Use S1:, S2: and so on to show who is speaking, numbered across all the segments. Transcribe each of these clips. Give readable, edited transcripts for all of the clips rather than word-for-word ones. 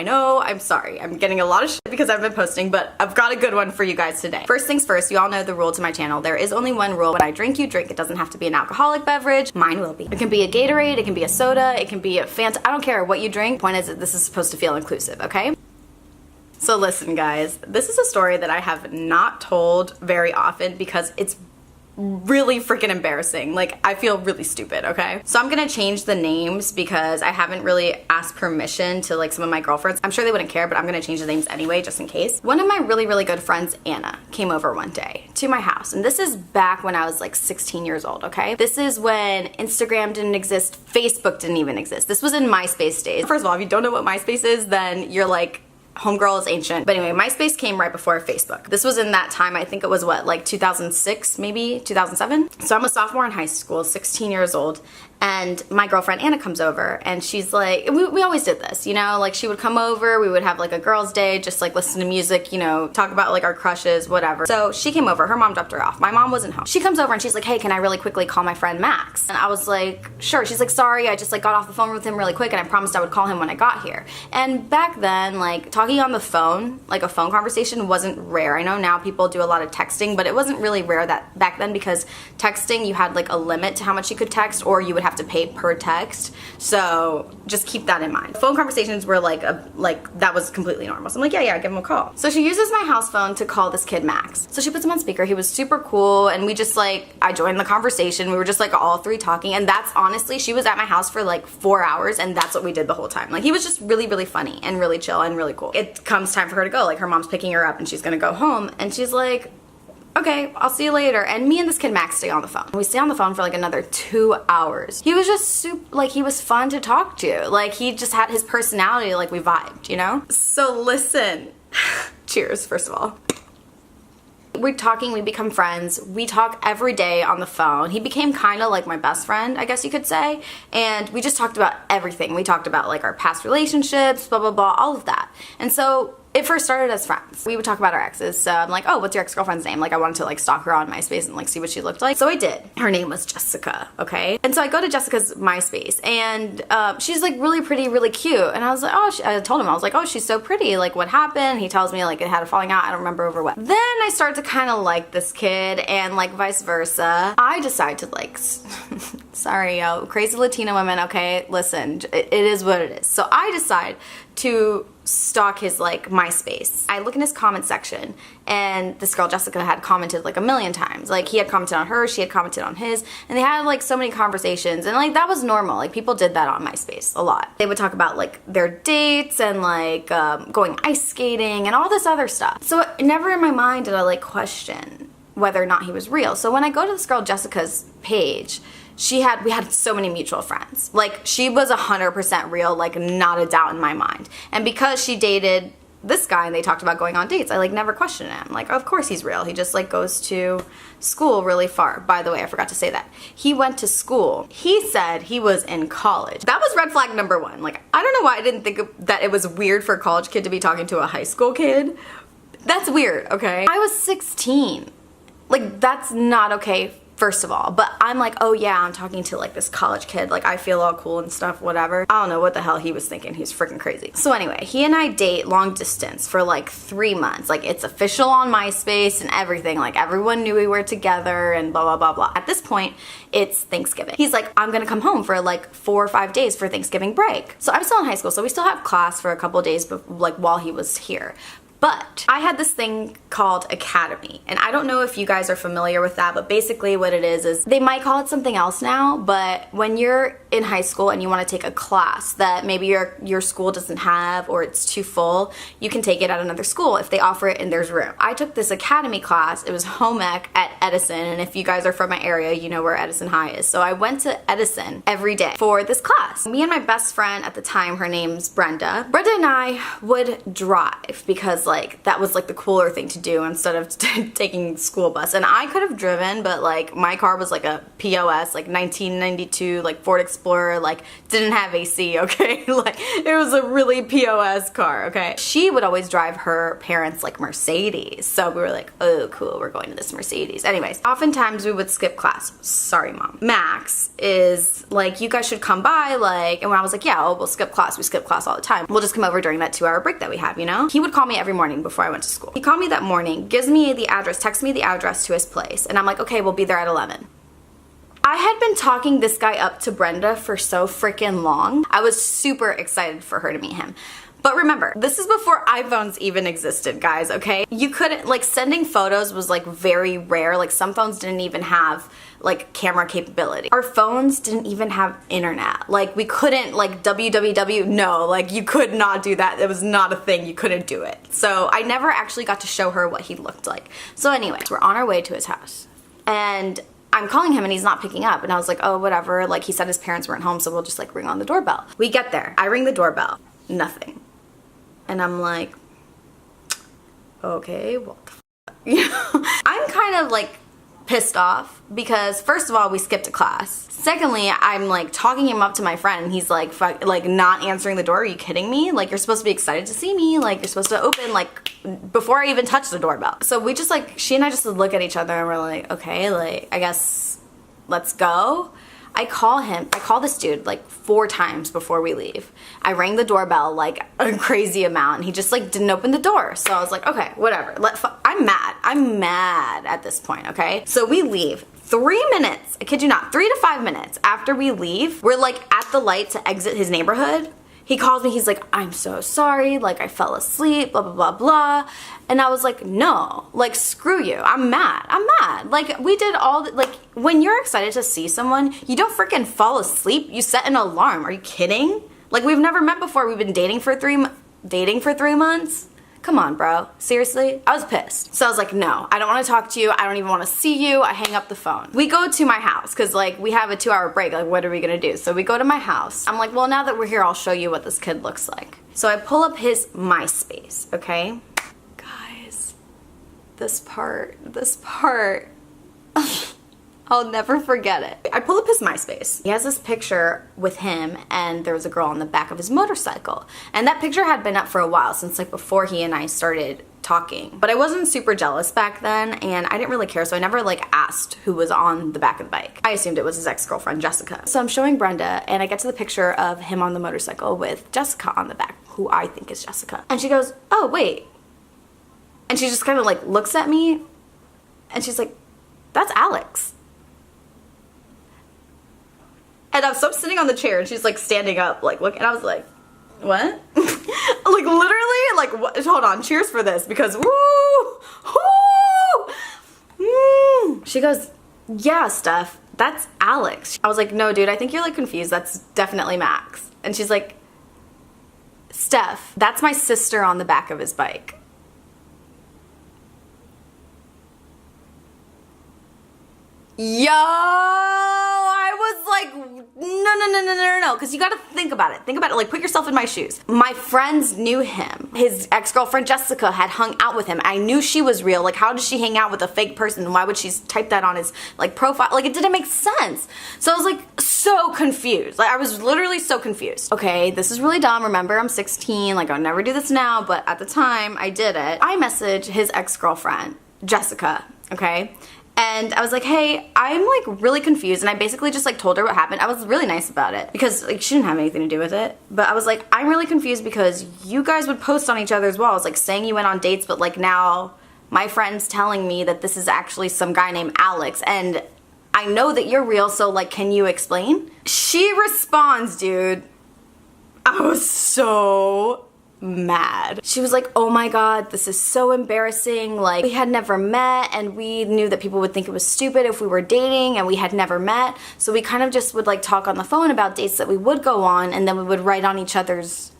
S1: I know, I'm sorry. I'm getting a lot of shit because I've been posting, but I've got a good one for you guys today. First things first, you all know the rule to my channel. There is only one rule. When I drink, you drink. It doesn't have to be an alcoholic beverage. Mine will be. It can be a Gatorade, it can be a soda, it can be a Fanta. I don't care what you drink. Point is that this is supposed to feel inclusive, okay? So listen guys, this is a story that I have not told very often because it's really freaking embarrassing. Like, I feel really stupid, okay? So I'm gonna change the names because I haven't really asked permission to like some of my girlfriends. I'm sure they wouldn't care, but I'm gonna change the names anyway just in case. One of my really good friends, Anna, came over one day to my house, and this is back when I was like 16 years old, okay? This is when Instagram didn't exist, Facebook didn't even exist. This was in MySpace days. First of all, if you don't know what MySpace is, then you're like, homegirl is ancient. But anyway, MySpace came right before Facebook. This was in that time, I think it was what, like 2006, maybe 2007? So I'm a sophomore in high school, 16 years old, and my girlfriend Anna comes over and she's like, we always did this, you know, like she would come over, we would have like a girls' day, just like listen to music, you know, talk about like our crushes, whatever. So she came over, her mom dropped her off. My mom wasn't home. She comes over and she's like, hey, can I really quickly call my friend Max? And I was like, sure. She's like, sorry, I just like got off the phone with him really quick and I promised I would call him when I got here. And back then, like talking on the phone, like a phone conversation wasn't rare. I know now people do a lot of texting, but it wasn't really rare that back then because texting, you had like a limit to how much you could text or you would have to pay per text. So just keep that in mind. Phone conversations were like that was completely normal. So I'm like, yeah, give him a call. So she uses my house phone to call this kid Max. So she puts him on speaker. He was super cool and we just like, I joined the conversation. We were just like all three talking, and that's honestly, she was at my house for like 4 hours and that's what we did the whole time. Like he was just really funny and really chill and really cool. It comes time for her to go. Like her mom's picking her up and she's gonna go home and she's like, okay, I'll see you later. And me and this kid Max stay on the phone. We stay on the phone for like another 2 hours. He was just super, like he was fun to talk to. Like he just had his personality, like we vibed, you know? So listen, cheers first of all. We're talking, we become friends. We talk every day on the phone. He became kind of like my best friend, I guess you could say. And we just talked about everything. We talked about like our past relationships, blah, blah, blah, all of that. And so it first started as friends. We would talk about our exes. So I'm like, oh, what's your ex-girlfriend's name? Like I wanted to like stalk her on MySpace and like see what she looked like. So I did. Her name was Jessica, okay? And so I go to Jessica's MySpace and she's like really pretty, really cute. And I was like, oh, I told him, I was like, oh, she's so pretty. Like what happened? He tells me like it had a falling out. I don't remember over what. Then I start to kind of like this kid and like vice versa. I decide to like, sorry, yo, crazy Latina women, okay? Listen, it is what it is. So I decide to stalk his like MySpace. I look in his comment section and this girl Jessica had commented like a million times. Like he had commented on her, she had commented on his, and they had like so many conversations, and like that was normal. Like people did that on MySpace a lot. They would talk about like their dates and like going ice skating and all this other stuff. So never in my mind did I like question whether or not he was real. So when I go to this girl Jessica's page, we had so many mutual friends. Like she was 100% real, like not a doubt in my mind. And because she dated this guy and they talked about going on dates, I like never questioned him. Like, of course he's real. He just like goes to school really far. By the way, I forgot to say that. He went to school. He said he was in college. That was red flag number one. Like, I don't know why I didn't think that it was weird for a college kid to be talking to a high school kid. That's weird, okay? I was 16. Like, that's not okay, first of all. But I'm like, oh yeah, I'm talking to like this college kid, like I feel all cool and stuff, whatever. I don't know what the hell he was thinking. He's freaking crazy. So anyway, he and I date long distance for like 3 months. Like it's official on MySpace and everything. Like everyone knew we were together and blah, blah, blah, blah. At this point, it's Thanksgiving. He's like, I'm gonna come home for like 4 or 5 days for Thanksgiving break. So I'm still in high school, so we still have class for a couple of days, like while he was here. But I had this thing called Academy, and I don't know if you guys are familiar with that, but basically what it is they might call it something else now, but when you're in high school and you want to take a class that maybe your school doesn't have or it's too full, you can take it at another school if they offer it and there's room. I took this Academy class. It was home ec at Edison, and if you guys are from my area, you know where Edison High is. So I went to Edison every day for this class. Me and my best friend at the time, her name's Brenda. Brenda and I would drive because like, that was like the cooler thing to do instead of taking school bus. And I could have driven, but like my car was like a POS, like 1992, like Ford Explorer, like didn't have AC, okay? Like it was a really POS car, okay? She would always drive her parents like Mercedes. So we were like, oh cool, we're going to this Mercedes. Anyways, oftentimes we would skip class. Sorry, mom. Max is like, you guys should come by, like, and when I was like, yeah, oh, we'll skip class. We skip class all the time. We'll just come over during that 2-hour break that we have, you know? He would call me every morning before I went to school. He called me that morning, gives me the address, texts me the address to his place, and I'm like, okay, we'll be there at 11. I had been talking this guy up to Brenda for so freaking long. I was super excited for her to meet him. But remember, this is before iPhones even existed, guys, okay? You couldn't, like, sending photos was, like, very rare. Like, some phones didn't even have, like, camera capability. Our phones didn't even have internet. Like, we couldn't, like, www, no, like, you could not do that. It was not a thing. You couldn't do it. So I never actually got to show her what he looked like. So anyway, we're on our way to his house. And I'm calling him and he's not picking up. And I was like, oh, whatever. Like, he said his parents weren't home, so we'll just, like, ring on the doorbell. We get there. I ring the doorbell. Nothing. And I'm like, okay, what the f***? You know? I'm kind of like pissed off because first of all, we skipped a class. Secondly, I'm like talking him up to my friend and he's like not answering the door. Are you kidding me? Like, you're supposed to be excited to see me. Like, you're supposed to open like before I even touch the doorbell. So we just like, she and I just look at each other and we're like, okay, like, I guess let's go. I call this dude like 4 times before we leave. I rang the doorbell like a crazy amount and he just like didn't open the door. So I was like, okay, whatever. I'm mad at this point, okay? So we leave. 3 minutes, I kid you not, 3 to 5 minutes after we leave, we're like at the light to exit his neighborhood. He calls me, he's like, I'm so sorry, like I fell asleep, blah, blah, blah, blah. And I was like, no, like screw you, I'm mad. Like we did all, like when you're excited to see someone, you don't freaking fall asleep, you set an alarm. Are you kidding? Like we've never met before, we've been dating for 3 months. Come on, bro. Seriously? I was pissed. So I was like, no, I don't want to talk to you. I don't even want to see you. I hang up the phone. We go to my house because like we have a 2-hour break. Like, what are we going to do? So we go to my house. I'm like, well, now that we're here, I'll show you what this kid looks like. So I pull up his MySpace, okay? Guys, this part. I'll never forget it. I pull up his MySpace. He has this picture with him and there was a girl on the back of his motorcycle. And that picture had been up for a while, since like before he and I started talking. But I wasn't super jealous back then and I didn't really care, so I never like asked who was on the back of the bike. I assumed it was his ex-girlfriend, Jessica. So I'm showing Brenda and I get to the picture of him on the motorcycle with Jessica on the back, who I think is Jessica. And she goes, oh, wait. And she just kind of like looks at me and she's like, that's Alex. And so I'm sitting on the chair and she's like standing up, like look, and I was like, what? Like literally, like what? Hold on, cheers for this because woo, woo. She goes, yeah, Steph, that's Alex. I was like, no, dude, I think you're like confused. That's definitely Max. And she's like, Steph, that's my sister on the back of his bike. Yo, I was like, no, because you gotta think about it. Think about it, like put yourself in my shoes. My friends knew him. His ex-girlfriend Jessica had hung out with him. I knew she was real. Like, how does she hang out with a fake person? Why would she type that on his like profile? Like, it didn't make sense. So I was like so confused. Like, I was literally so confused. Okay, this is really dumb. Remember, I'm 16. Like, I would never do this now, but at the time I did it. I messaged his ex-girlfriend Jessica, okay? And I was like, hey, I'm like really confused. And I basically just like told her what happened. I was really nice about it because like she didn't have anything to do with it. But I was like, I'm really confused because you guys would post on each other's walls like saying you went on dates, but like now my friend's telling me that this is actually some guy named Alex and I know that you're real, so like can you explain? She responds, dude. I was so mad. She was like, oh my god, this is so embarrassing. Like, we had never met and we knew that people would think it was stupid if we were dating and we had never met. So we kind of just would like talk on the phone about dates that we would go on and then we would write on each other's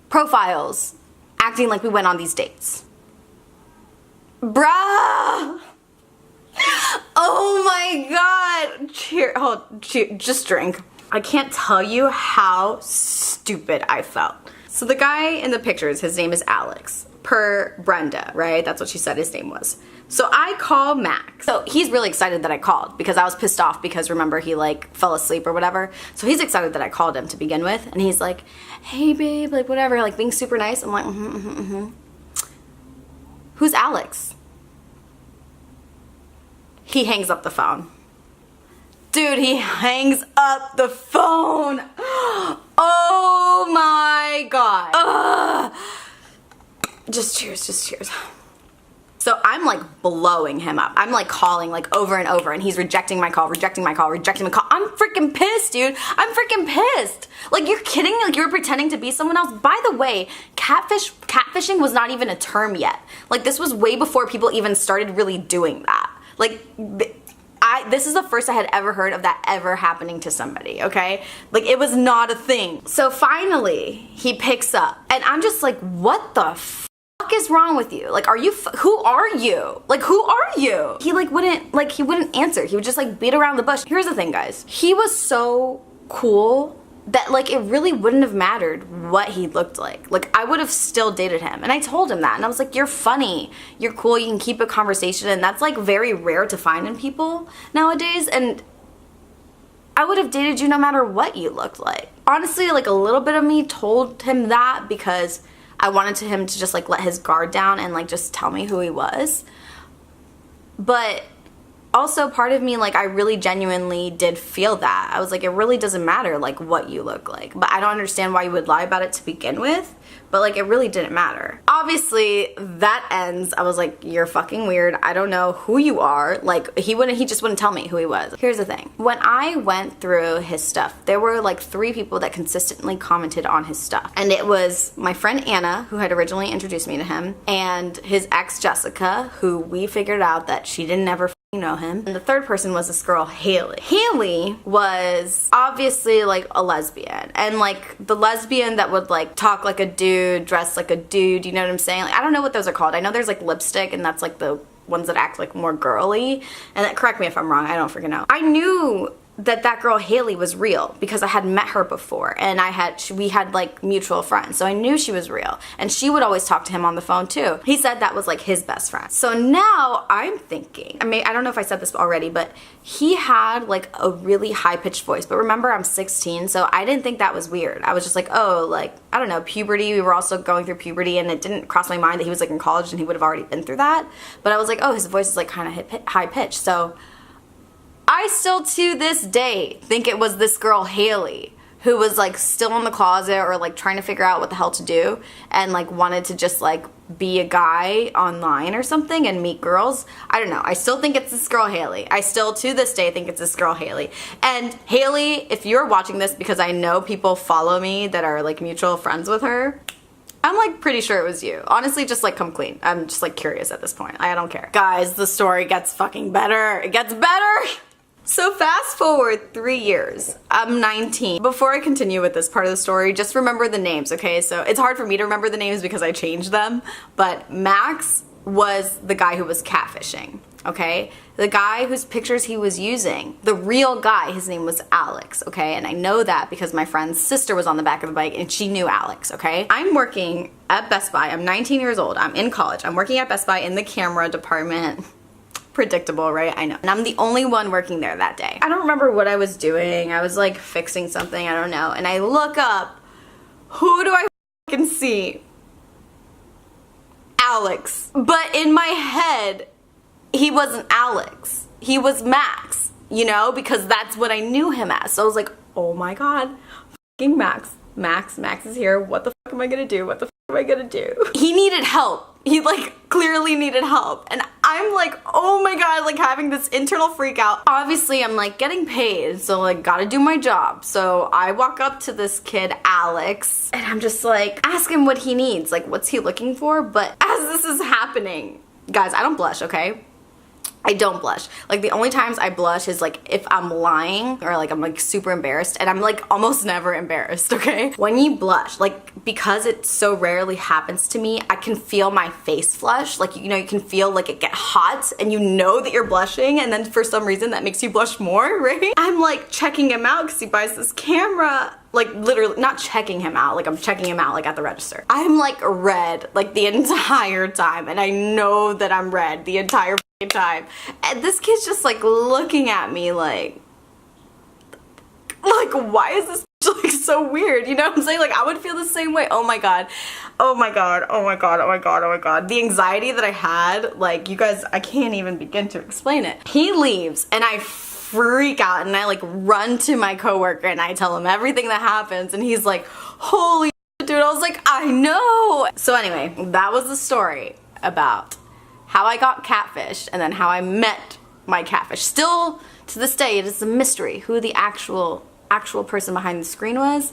S1: profiles acting like we went on these dates. Bruh! Oh my god! Cheer, just drink. I can't tell you how stupid I felt. So the guy in the pictures, his name is Alex, per Brenda, right? That's what she said his name was. So I call Max. So he's really excited that I called because I was pissed off because remember he like fell asleep or whatever. So he's excited that I called him to begin with. And he's like, hey babe, like whatever, like being super nice. I'm like, Who's Alex? He hangs up the phone. Dude, he hangs up the phone. Oh my God. Ugh. Just cheers, just cheers. So I'm like blowing him up. I'm like calling like over and over and he's rejecting my call, rejecting my call, rejecting my call. I'm freaking pissed, dude. I'm freaking pissed. Like you're kidding? Like you were pretending to be someone else? By the way, catfishing was not even a term yet. Like this was way before people even started really doing that. Like this is the first I had ever heard of that ever happening to somebody, okay? Like it was not a thing. So finally he picks up and I'm just like, what the fuck is wrong with you? Like, who are you? Like, who are you? He wouldn't answer. He would just like beat around the bush. Here's the thing, guys. He was so cool that like it really wouldn't have mattered what he looked like. Like I would have still dated him. And I told him that. And I was like, you're funny. You're cool. You can keep a conversation. And that's like very rare to find in people nowadays. And I would have dated you no matter what you looked like. Honestly, like a little bit of me told him that because I wanted him to just like let his guard down and like just tell me who he was. But also part of me, like I really genuinely did feel that. I was like, it really doesn't matter like what you look like. But I don't understand why you would lie about it to begin with. But like it really didn't matter. Obviously that ends. I was like, you're fucking weird. I don't know who you are. Like he just wouldn't tell me who he was. Here's the thing. When I went through his stuff, there were like 3 people that consistently commented on his stuff. And it was my friend Anna, who had originally introduced me to him, and his ex Jessica, who we figured out that she didn't ever know him. And the third person was this girl, Haley. Haley was obviously like a lesbian. And like the lesbian that would like talk like a dude, dress like a dude, you know what I'm saying? Like I don't know what those are called. I know there's like lipstick and that's like the ones that act like more girly. And correct me if I'm wrong, I don't freaking know. I knew that girl Haley was real because I had met her before and we had like mutual friends, so I knew she was real, and she would always talk to him on the phone too. He said that was like his best friend. So now I'm thinking, I don't know if I said this already, but he had like a really high-pitched voice. But remember, I'm 16, so I didn't think that was weird. I was just like, oh, like I don't know, puberty. We were also going through puberty, and it didn't cross my mind that he was like in college and he would have already been through that. But I was like, oh, his voice is like kind of high-pitched. So I still to this day think it was this girl Haley who was like still in the closet or like trying to figure out what the hell to do and like wanted to just like be a guy online or something and meet girls. I don't know. I still think it's this girl Haley. I still to this day think it's this girl Haley. And Haley, if you're watching this, because I know people follow me that are like mutual friends with her, I'm like pretty sure it was you. Honestly, just like come clean. I'm just like curious at this point. I don't care. Guys, the story gets fucking better. It gets better. So fast forward 3 years. I'm 19. Before I continue with this part of the story, just remember the names, okay? So it's hard for me to remember the names because I changed them, but Max was the guy who was catfishing, okay? The guy whose pictures he was using, the real guy, his name was Alex, okay? And I know that because my friend's sister was on the back of the bike and she knew Alex, okay? I'm working at Best Buy. I'm 19 years old. I'm in college. I'm working at Best Buy in the camera department. Predictable, right? I know. And I'm the only one working there that day. I don't remember what I was doing. I was like fixing something, I don't know. And I look up, who do I fucking see? Alex. But in my head, he wasn't Alex. He was Max, you know, because that's what I knew him as. So I was like, oh my God, fucking Max. Max is here. What the fuck am I gonna do? What the fuck am I gonna do? He needed help. He like clearly needed help. And I'm like, oh my God, like having this internal freak out. Obviously I'm like getting paid, so like gotta do my job. So I walk up to this kid, Alex, and I'm just like, ask him what he needs. Like, what's he looking for? But as this is happening, guys, I don't blush, okay? I don't blush. Like the only times I blush is like if I'm lying or like I'm like super embarrassed, and I'm like almost never embarrassed, okay? When you blush, like because it so rarely happens to me, I can feel my face flush. Like, you know, you can feel like it get hot and you know that you're blushing, and then for some reason that makes you blush more, right? I'm like checking him out because he buys this camera like literally not checking him out, like I'm checking him out like at the register. I'm like red like the entire time, and I know that I'm red the entire time, and this kid's just like looking at me like why is this like so weird, you know what I'm saying? Like I would feel the same way. Oh my god, oh my god, oh my god, oh my god, oh my god. The anxiety that I had, like you guys, I can't even begin to explain it. He leaves and I freak out and I like run to my coworker and I tell him everything that happens, and he's like, holy shit, dude. I was like, I know. So anyway, that was the story about how I got catfished and then how I met my catfish. Still to this day it is a mystery who the actual person behind the screen was,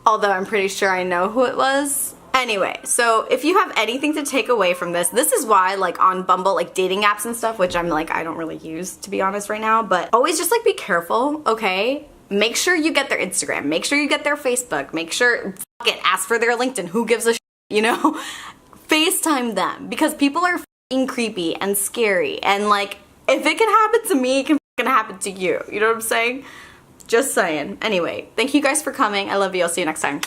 S1: although I'm pretty sure I know who it was. Anyway, so if you have anything to take away from this is why like on Bumble, like dating apps and stuff, which I'm like, I don't really use to be honest right now, but always just like be careful, okay? Make sure you get their Instagram, make sure you get their Facebook, make sure, fuck it, ask for their LinkedIn, who gives a shit, you know? FaceTime them, because people are f***ing creepy and scary, and like, if it can happen to me, it can f***ing happen to you, you know what I'm saying? Just saying. Anyway, thank you guys for coming. I love you. I'll see you next time.